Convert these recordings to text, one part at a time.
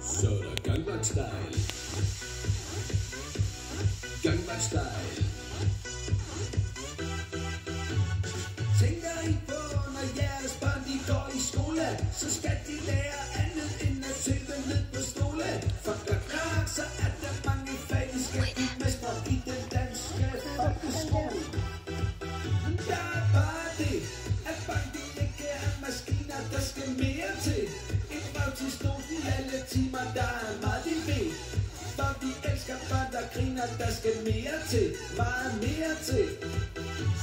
Så er der Gangnam Style. Gangnam Style. Tænker I på, når jeres børn de går i skole, så skal de lære andet end at sidde ned på stole. For godt nok, så er der mange fag, de skal blive mestre i den danske folkeskole. Men der er bare det, at børn de ikke er maskiner, der skal mere til. Et brev til snoten alle timer, der er meget de ved. For vi elsker børn, der griner, der skal mere til, meget mere til.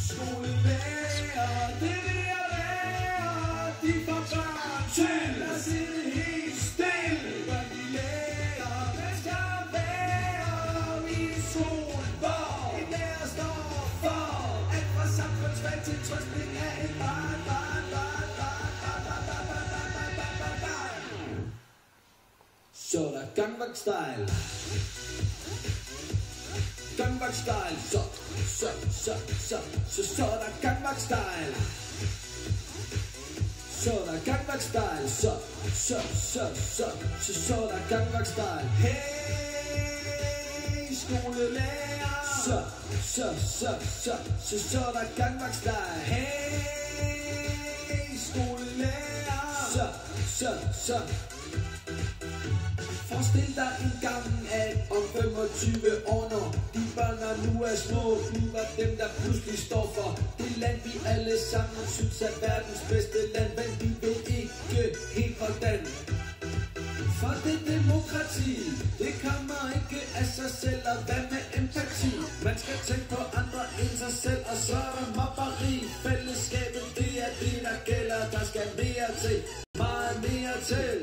Skolelærer, det er det at lære, de får børn til at sidde helt stille. Børn de lærer, hvad skal være i skolen, hvor en lærer står for alt fra samfundsfag til trøstning af et barn. Så er der Gangnam Style. Gangnam Style, så er der Gangnam Style. Så er der Gangnam Style, så er der Gangnam Style. Hey, skolelærer. Så er der Gangnam Style. Hey, skolelærer. Forestil dig en gang, at om 25 år, når de børn nu er små, bliver dem, der pludselig står for det land, vi alle sammen synes er verdens bedste land. Men vi ved ikke helt hvordan. For det demokrati, det kommer ikke af sig selv, og hvad med empati? Man skal tænke på andre end sig selv, og så er der mobberi. Fællesskabet, det er det, der gælder, der skal mere til, meget mere til.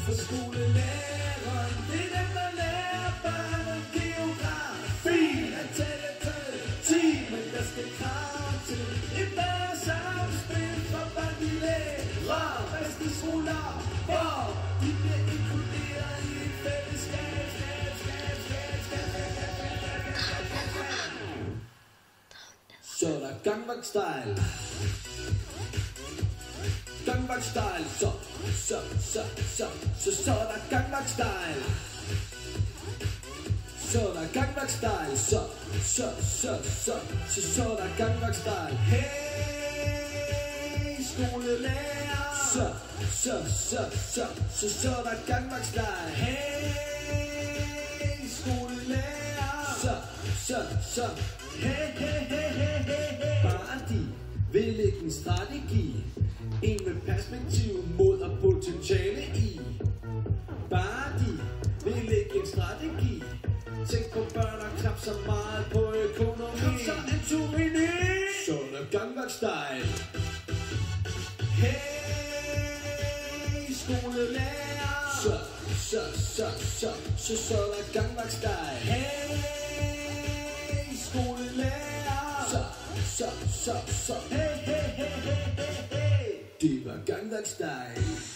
For skolelæreren, det er dem, der lærer børn geografi. At tælle til 10, men der skal krav til et bedre samspil for børn, de lærer. Bedste skoler, hvor de bliver inkluderet i et fællesskab. Så er der Gangnam Style. Gangnam Style, så er der Gangnam Style. Så er der Gangnam Style, så er der Gangnam Style. Hey, skolelærer. Så er der Gangnam Style. Hey, skolelærer. Hey. Bare de vil lægge en strategi. En med perspektiv, mod og potentiale i. Bare de vil lægge en strategi. Tænk på børn og knap så meget på økonomi. Kom så Antorini. Så er der Gangnam Style. Hey, skolelærer. Så er der Gangnam Style. Hey, skolelærer. Så. Hey. Det var Gangnam Style.